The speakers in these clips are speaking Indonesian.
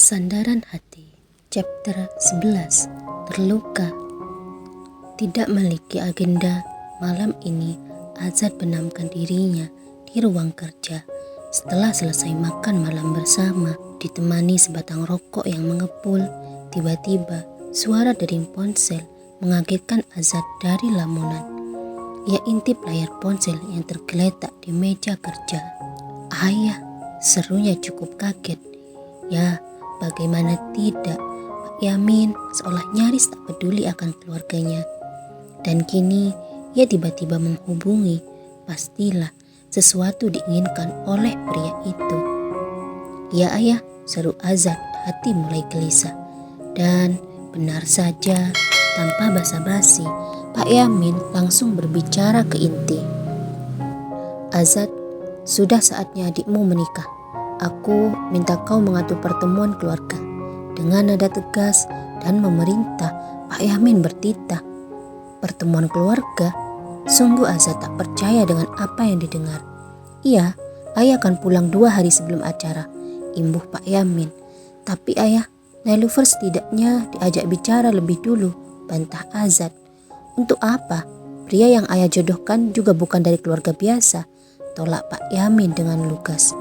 Sandaran Hati, Chapter 11, Terluka. Tidak memiliki agenda, malam ini Azad benamkan dirinya di ruang kerja. Setelah selesai makan malam bersama, ditemani sebatang rokok yang mengepul, tiba-tiba suara dering ponsel mengagetkan Azad dari lamunan. Ia intip layar ponsel yang tergeletak di meja kerja. "Ayah," serunya cukup kaget. "Ya, bagaimana tidak?" Pak Yamin seolah nyaris tak peduli akan keluarganya. Dan kini ia tiba-tiba menghubungi. Pastilah sesuatu diinginkan oleh pria itu. "Ya ayah," seru Azad, hati mulai gelisah. Dan benar saja, tanpa basa-basi, Pak Yamin langsung berbicara ke inti. "Azad, sudah saatnya adikmu menikah. Aku minta kau mengatur pertemuan keluarga." Dengan nada tegas dan memerintah, Pak Yamin bertitah. "Pertemuan keluarga?" Sungguh Azad tak percaya dengan apa yang didengar. "Iya, ayah akan pulang 2 hari sebelum acara," imbuh Pak Yamin. "Tapi ayah, Nailufer setidaknya diajak bicara lebih dulu," bantah Azad. "Untuk apa? Pria yang ayah jodohkan juga bukan dari keluarga biasa," tolak Pak Yamin dengan lugas.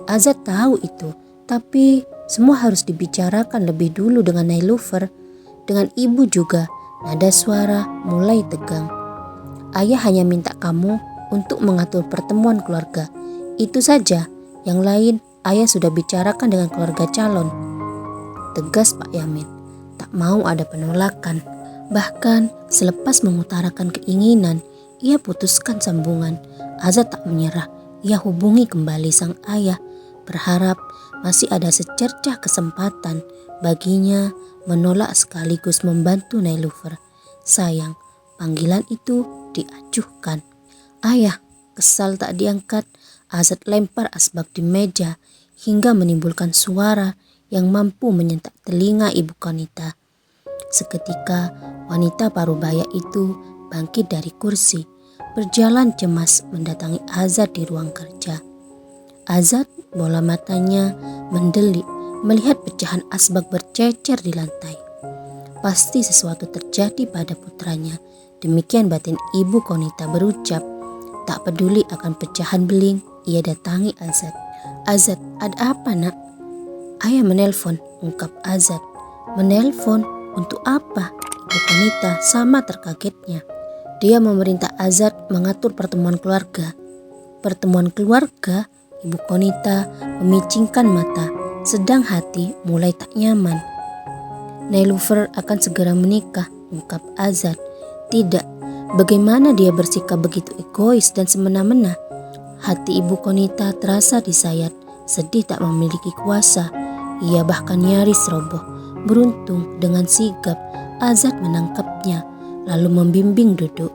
Azad tahu itu, tapi semua harus dibicarakan lebih dulu dengan Nailufer. Dengan ibu juga, nada suara mulai tegang. "Ayah hanya minta kamu untuk mengatur pertemuan keluarga. Itu saja, yang lain ayah sudah bicarakan dengan keluarga calon," tegas Pak Yamin. Tak mau ada penolakan. Bahkan selepas mengutarakan keinginan, ia putuskan sambungan. Azad tak menyerah. Ia hubungi kembali sang ayah, berharap masih ada secercah kesempatan baginya menolak sekaligus membantu Nailufer. Sayang, panggilan itu diacuhkan. "Ayah," kesal tak diangkat, Azad lempar asbak di meja hingga menimbulkan suara yang mampu menyentak telinga Ibu Konita. Seketika wanita parubaya itu bangkit dari kursi, berjalan cemas mendatangi Azad di ruang kerja. Azad bola matanya mendelik melihat pecahan asbak bercecer di lantai. Pasti sesuatu terjadi pada putranya. Demikian batin Ibu Konita berucap. Tak peduli akan pecahan beling, ia datangi Azad. "Azad, ada apa nak?" "Ayah menelpon," ungkap Azad. "Menelpon? Untuk apa?" Ibu Konita sama terkagetnya. "Dia memerintah Azad mengatur pertemuan keluarga." "Pertemuan keluarga?" Ibu Konita memicingkan mata, sedang hati mulai tak nyaman. "Nailufer akan segera menikah," ungkap Azad. "Tidak, bagaimana dia bersikap begitu egois dan semena-mena?" Hati Ibu Konita terasa disayat, sedih tak memiliki kuasa. Ia bahkan nyaris roboh. Beruntung dengan sigap Azad menangkapnya, lalu membimbing duduk.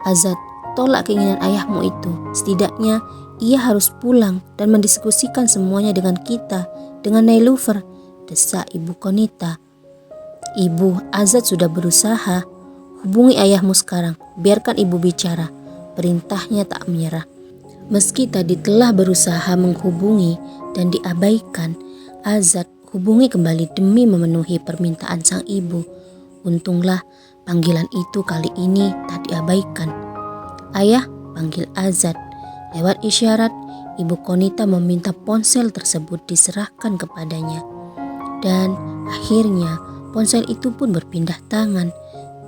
"Azad, tolak keinginan ayahmu itu. Setidaknya ia harus pulang dan mendiskusikan semuanya dengan kita, dengan Nailufer," desak Ibu Konita. "Ibu, Azad sudah berusaha. Hubungi ayahmu sekarang, biarkan ibu bicara," perintahnya tak menyerah. Meski tadi telah berusaha menghubungi dan diabaikan, Azad hubungi kembali demi memenuhi permintaan sang ibu. Untunglah panggilan itu kali ini tak diabaikan. "Ayah," panggil Azad. Lewat isyarat, Ibu Konita meminta ponsel tersebut diserahkan kepadanya. Dan akhirnya ponsel itu pun berpindah tangan.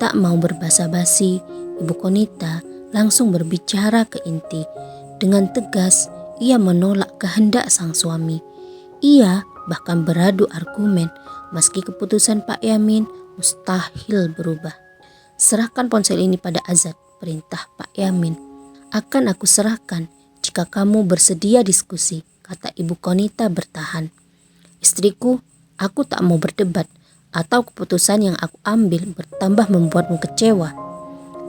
Tak mau berbasa-basi, Ibu Konita langsung berbicara ke inti. Dengan tegas, ia menolak kehendak sang suami. Ia bahkan beradu argumen, meski keputusan Pak Yamin mustahil berubah. "Serahkan ponsel ini pada Azad," perintah Pak Yamin. "Akan aku serahkan jika kamu bersedia diskusi," kata Ibu Konita bertahan. "Istriku, aku tak mau berdebat atau keputusan yang aku ambil bertambah membuatmu kecewa."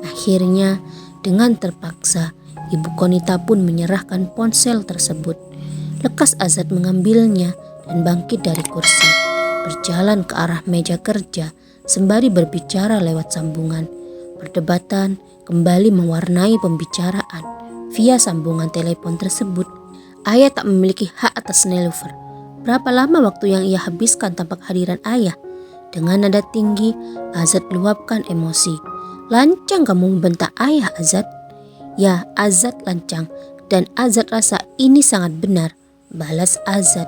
Akhirnya dengan terpaksa Ibu Konita pun menyerahkan ponsel tersebut. Lekas Azad mengambilnya dan bangkit dari kursi, berjalan ke arah meja kerja sembari berbicara lewat sambungan. Perdebatan kembali mewarnai pembicaraan via sambungan telepon tersebut. "Ayah tak memiliki hak atas Nailufer," berapa lama waktu yang ia habiskan tanpa kehadiran ayah? Dengan nada tinggi, Azad luapkan emosi. Lancang kamu membentak ayah, Azad. Ya, Azad lancang. Dan Azad rasa ini sangat benar, balas Azad.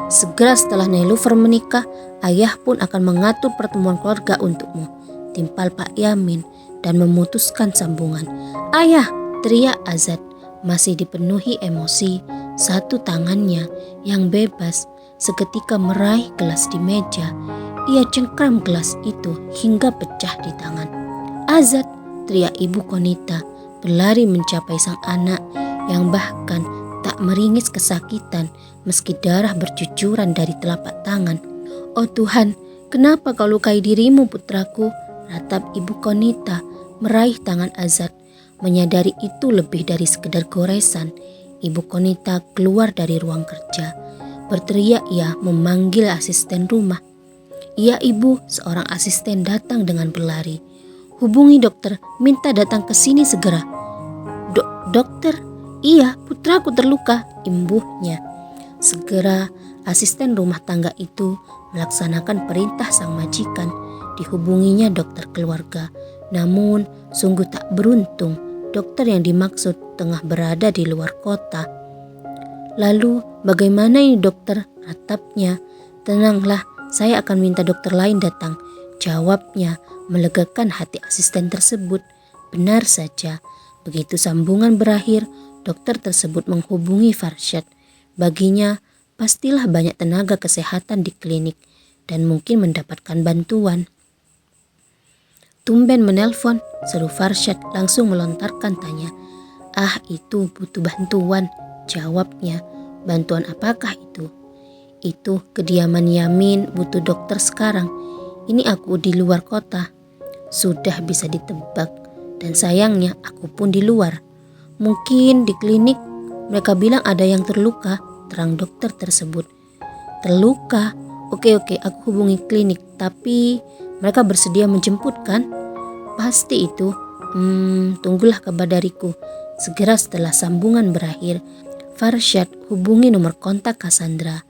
Segera setelah Nelufer menikah, ayah pun akan mengatur pertemuan keluarga untukmu, timpal Pak Yamin dan memutuskan sambungan. Ayah, teriak Azad, masih dipenuhi emosi. Satu tangannya yang bebas seketika meraih gelas di meja. Ia cengkram gelas itu hingga pecah di tangan. Azad, teriak Ibu Konita, berlari mencapai sang anak yang bahkan tak meringis kesakitan meski darah bercucuran dari telapak tangan. Oh Tuhan, kenapa kau lukai dirimu putraku? Ratap Ibu Konita meraih tangan Azad. Menyadari itu lebih dari sekedar goresan, Ibu Konita keluar dari ruang kerja. Berteriak ia memanggil asisten rumah. Iya ibu, seorang asisten datang dengan berlari. Hubungi dokter, minta datang ke sini segera. Dokter? Iya, putraku terluka, imbuhnya. Segera asisten rumah tangga itu melaksanakan perintah sang majikan. Dihubunginya dokter keluarga. Namun sungguh tak beruntung, dokter yang dimaksud tengah berada di luar kota. Lalu bagaimana ini dokter? Ratapnya. Tenanglah, saya akan minta dokter lain datang, jawabnya melegakan hati asisten tersebut. Benar saja, begitu sambungan berakhir, dokter tersebut menghubungi Farshad. Baginya, pastilah banyak tenaga kesehatan di klinik dan mungkin mendapatkan bantuan. Tumben menelpon, seru Farshad langsung melontarkan tanya. Ah itu butuh bantuan, jawabnya. Bantuan apakah itu? Itu kediaman Yamin butuh dokter sekarang. Ini aku di luar kota. Sudah bisa ditebak. Dan sayangnya aku pun di luar. Mungkin di klinik mereka bilang ada yang terluka, terang dokter tersebut. Terluka? Oke, aku hubungi klinik. Tapi mereka bersedia menjemput kan? Pasti itu. Tunggulah kabar dariku. Segera setelah sambungan berakhir, Farshad hubungi nomor kontak Cassandra.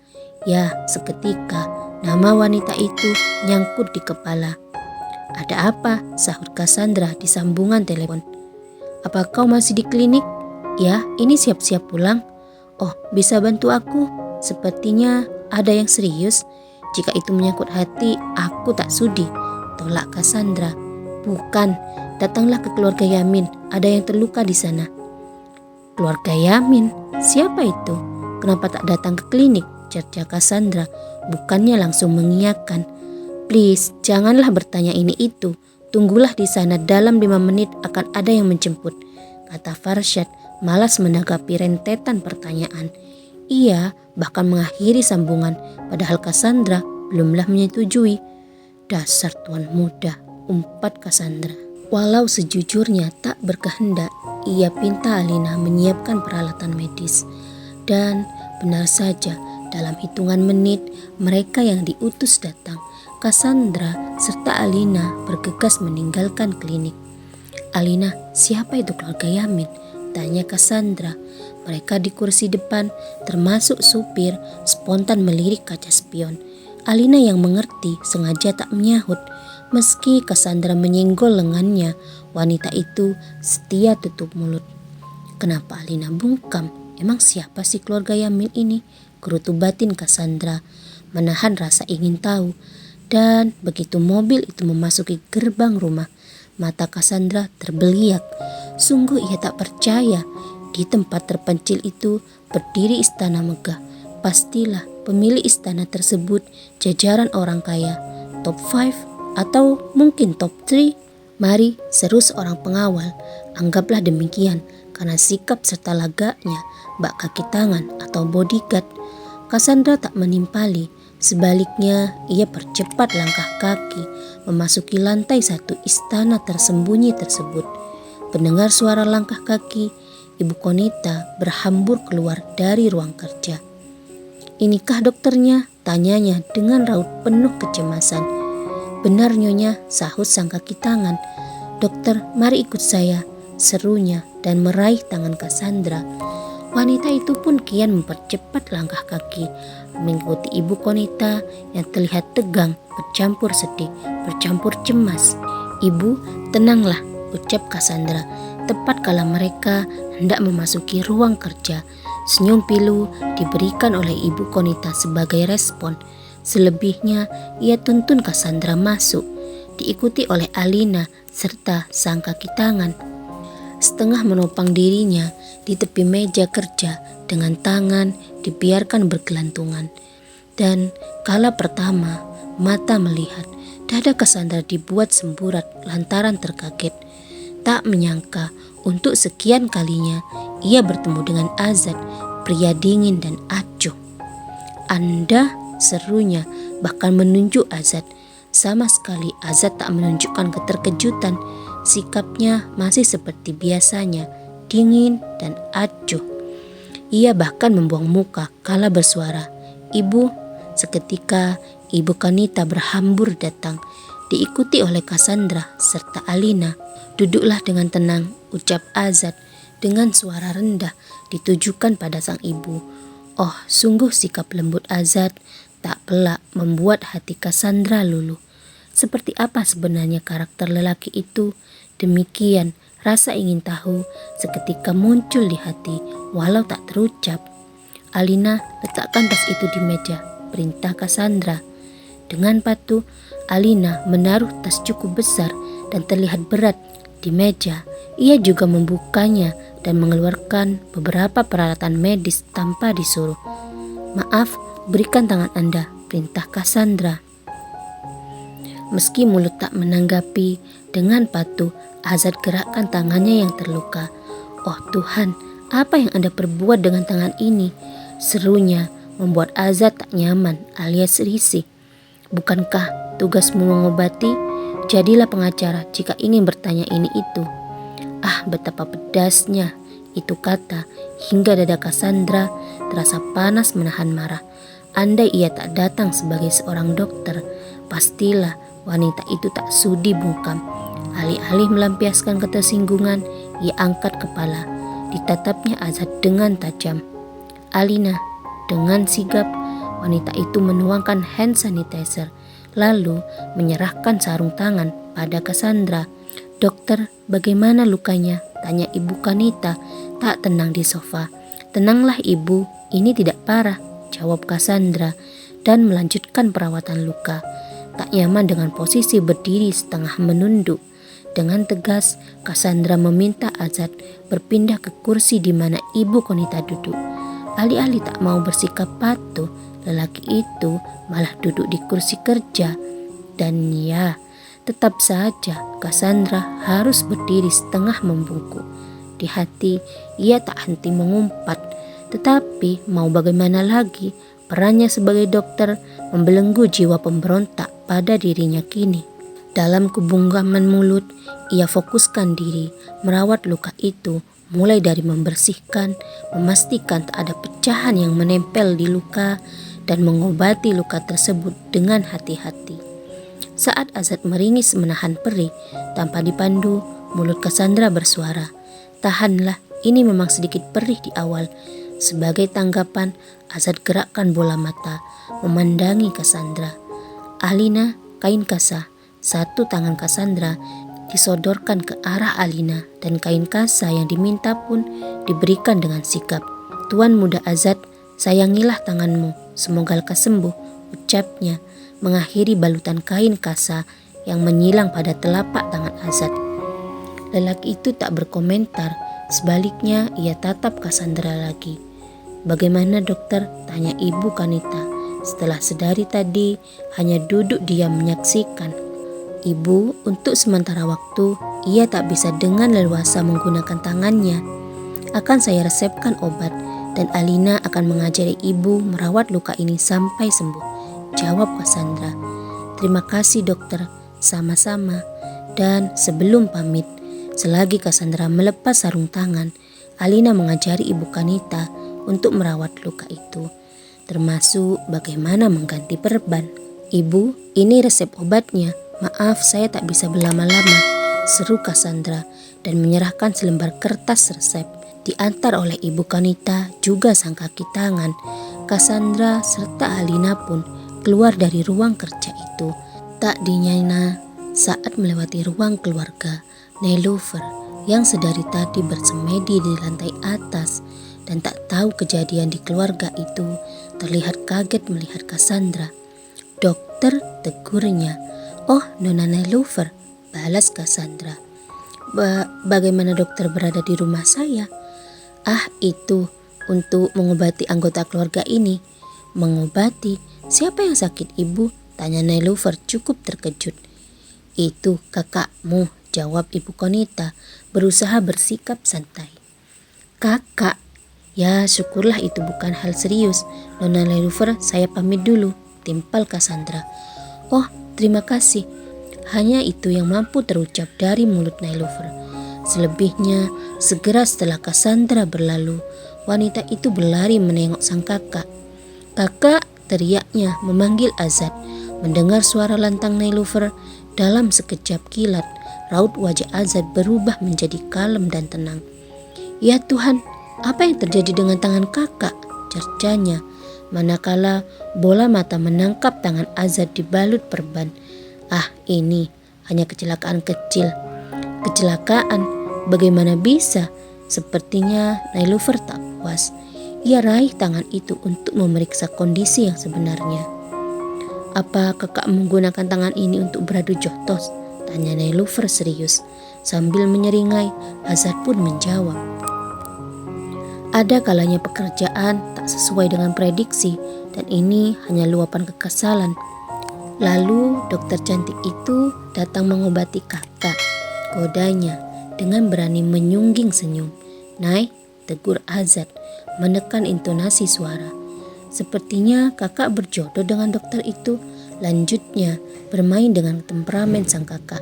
Ya, seketika nama wanita itu nyangkut di kepala. Ada apa? Sahut Cassandra di sambungan telepon. Apa kau masih di klinik? Ya, ini siap-siap pulang. Oh, bisa bantu aku? Sepertinya ada yang serius. Jika itu menyangkut hati, aku tak sudi, tolak Cassandra. Bukan, datanglah ke keluarga Yamin. Ada yang terluka di sana. Keluarga Yamin? Siapa itu? Kenapa tak datang ke klinik? Cerca Cassandra, bukannya langsung mengiyakan. Please, janganlah bertanya ini itu. Tunggulah di sana, dalam 5 menit akan ada yang menjemput, kata Farshad malas menanggapi rentetan pertanyaan. Ia bahkan mengakhiri sambungan, padahal Cassandra belumlah menyetujui. Dasar tuan muda, umpat Cassandra. Walau sejujurnya tak berkehendak, ia pinta Alina menyiapkan peralatan medis. Dan benar saja, dalam hitungan menit mereka yang diutus datang. Cassandra serta Alina bergegas meninggalkan klinik. Alina, siapa itu keluarga Yamin? Tanya Cassandra. Mereka di kursi depan, termasuk supir, spontan melirik kaca spion. Alina yang mengerti sengaja tak menyahut. Meski Cassandra menyenggol lengannya, wanita itu setia tutup mulut. Kenapa Alina bungkam? Emang siapa sih keluarga Yamin ini? Gerutu batin Cassandra, menahan rasa ingin tahu. Dan begitu mobil itu memasuki gerbang rumah, mata Cassandra terbeliak. Sungguh ia tak percaya, di tempat terpencil itu berdiri istana megah. Pastilah pemilik istana tersebut jajaran orang kaya, top 5 atau mungkin top 3. Mari, seru seorang pengawal. Anggaplah demikian, karena sikap serta lagaknya bak kaki tangan atau bodyguard. Cassandra tak menimpali. Sebaliknya, ia percepat langkah kaki memasuki lantai 1 istana tersembunyi tersebut. Mendengar suara langkah kaki, Ibu Konita berhambur keluar dari ruang kerja. Inikah dokternya? Tanyanya dengan raut penuh kecemasan. Benar nyonya, sahut sang kaki tangan. Dokter, mari ikut saya, serunya dan meraih tangan Cassandra. Wanita itu pun kian mempercepat langkah kaki, mengikuti ibu Konita yang terlihat tegang, bercampur sedih, bercampur cemas. "Ibu, tenanglah," ucap Cassandra, tepat kala mereka hendak memasuki ruang kerja. Senyum pilu diberikan oleh ibu Konita sebagai respon. Selebihnya ia tuntun Cassandra masuk, diikuti oleh Alina serta sang kaki tangan. Setengah menopang dirinya di tepi meja kerja dengan tangan dibiarkan bergelantungan. Dan kala pertama mata melihat, dada Cassandra dibuat semburat lantaran terkaget. Tak menyangka untuk sekian kalinya ia bertemu dengan Azad, pria dingin dan acuh. "Anda?" serunya, bahkan menunjuk Azad. Sama sekali Azad tak menunjukkan keterkejutan. Sikapnya masih seperti biasanya, dingin dan acuh. Ia bahkan membuang muka kala bersuara, "Ibu." Seketika ibu Konita berhambur datang, diikuti oleh Cassandra serta Alina. "Duduklah dengan tenang," ucap Azad dengan suara rendah ditujukan pada sang ibu. Oh, sungguh sikap lembut Azad tak pelak membuat hati Cassandra luluh. Seperti apa sebenarnya karakter lelaki itu? Demikian rasa ingin tahu seketika muncul di hati walau tak terucap. "Alina, letakkan tas itu di meja," perintah Cassandra. Dengan patuh, Alina menaruh tas cukup besar dan terlihat berat di meja. Ia juga membukanya dan mengeluarkan beberapa peralatan medis tanpa disuruh. "Maaf, berikan tangan Anda," perintah Cassandra. Meski mulut tak menanggapi, dengan patuh Azad gerakkan tangannya yang terluka. "Oh Tuhan, apa yang Anda perbuat dengan tangan ini?" serunya membuat Azad tak nyaman alias risih. "Bukankah tugasmu mengobati? Jadilah pengacara jika ingin bertanya ini itu." Ah, betapa pedasnya itu kata hingga dada Cassandra terasa panas menahan marah. Andai ia tak datang sebagai seorang dokter, pastilah wanita itu tak sudi bungkam. Alih-alih melampiaskan ketersinggungan, ia angkat kepala. Ditatapnya Azad dengan tajam. "Alina." Dengan sigap, wanita itu menuangkan hand sanitizer, lalu menyerahkan sarung tangan pada Cassandra. "Dokter, bagaimana lukanya?" tanya ibu Konita tak tenang di sofa. "Tenanglah ibu, ini tidak parah," jawab Cassandra dan melanjutkan perawatan luka. Tak nyaman dengan posisi berdiri setengah menunduk. Dengan tegas, Cassandra meminta Azad berpindah ke kursi di mana ibu Konita duduk. Alih-alih tak mau bersikap patuh, lelaki itu malah duduk di kursi kerja. Dan ya, tetap saja Cassandra harus berdiri setengah membungkuk. Di hati, ia tak henti mengumpat. Tetapi mau bagaimana lagi, perannya sebagai dokter membelenggu jiwa pemberontak pada dirinya kini. Dalam kebungkaman mulut, ia fokuskan diri merawat luka itu, mulai dari membersihkan, memastikan tak ada pecahan yang menempel di luka, dan mengobati luka tersebut dengan hati-hati. Saat Azad meringis menahan perih, tanpa dipandu, mulut Cassandra bersuara, "Tahanlah, ini memang sedikit perih di awal." Sebagai tanggapan, Azad gerakkan bola mata, memandangi Cassandra. "Alina, kain kasa." Satu tangan Cassandra disodorkan ke arah Alina dan kain kasa yang diminta pun diberikan dengan sigap. "Tuan muda Azad, sayangilah tanganmu, semoga lekas sembuh," ucapnya, mengakhiri balutan kain kasa yang menyilang pada telapak tangan Azad. Lelaki itu tak berkomentar, sebaliknya ia tatap Cassandra lagi. "Bagaimana dokter?" tanya ibu Konita. Setelah sedari tadi hanya duduk diam menyaksikan. "Ibu, untuk sementara waktu ia tak bisa dengan leluasa menggunakan tangannya. Akan saya resepkan obat dan Alina akan mengajari ibu merawat luka ini sampai sembuh," jawab Cassandra. "Terima kasih dokter." "Sama-sama." Dan sebelum pamit, selagi Cassandra melepas sarung tangan, Alina mengajari ibu Konita untuk merawat luka itu, termasuk bagaimana mengganti perban. "Ibu, ini resep obatnya. Maaf, saya tak bisa berlama-lama," seru Cassandra dan menyerahkan selembar kertas resep. diantar oleh Ibu Konita juga sang kaki tangan. Cassandra serta Alina pun keluar dari ruang kerja itu. Tak dinyana saat melewati ruang keluarga, Nilofer yang sedari tadi bersemedi di lantai atas dan tak tahu kejadian di keluarga itu terlihat kaget melihat Cassandra. "Dokter," tegurnya. "Oh, Nona Nilofer," balas Cassandra. Bagaimana dokter berada di rumah saya?" "Ah, itu untuk mengobati anggota keluarga ini." "Mengobati? Siapa yang sakit, Ibu?" tanya Nilofer cukup terkejut. "Itu kakakmu," jawab Ibu Konita berusaha bersikap santai. "Kakak? Ya, syukurlah itu bukan hal serius. Nona Nilofer, saya pamit dulu," timpal Cassandra. "Oh, terima kasih." Hanya itu yang mampu terucap dari mulut Nilofer. Selebihnya, segera setelah Cassandra berlalu, wanita itu berlari menengok sang kakak. "Kakak!" teriaknya memanggil Azad. Mendengar suara lantang Nilofer, dalam sekejap kilat, raut wajah Azad berubah menjadi kalem dan tenang. "Ya Tuhan, apa yang terjadi dengan tangan kakak?" cercanya, manakala bola mata menangkap tangan Azad dibalut perban. "Ah, ini hanya kecelakaan kecil." "Kecelakaan? Bagaimana bisa?" Sepertinya Nilofer tak puas. Ia raih tangan itu untuk memeriksa kondisi yang sebenarnya. "Apa kakak menggunakan tangan ini untuk beradu jotos?" tanya Nilofer serius. Sambil menyeringai, Azad pun menjawab. "Ada kalanya pekerjaan tak sesuai dengan prediksi dan ini hanya luapan kekesalan. Lalu dokter cantik itu datang mengobati kakak," kodanya dengan berani menyungging senyum. "Nay," tegur Azad menekan intonasi suara. "Sepertinya kakak berjodoh dengan dokter itu," lanjutnya bermain dengan temperamen sang kakak.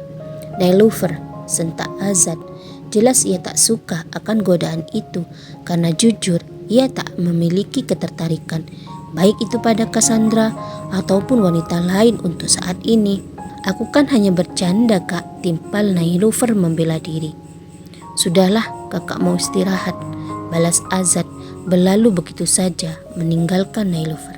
"Nilofer," sentak Azad. Jelas ia tak suka akan godaan itu karena jujur ia tak memiliki ketertarikan baik itu pada Cassandra ataupun wanita lain untuk saat ini. "Aku kan hanya bercanda, Kak," timpal Nilofer membela diri. "Sudahlah, kakak mau istirahat," balas Azad berlalu begitu saja meninggalkan Nilofer.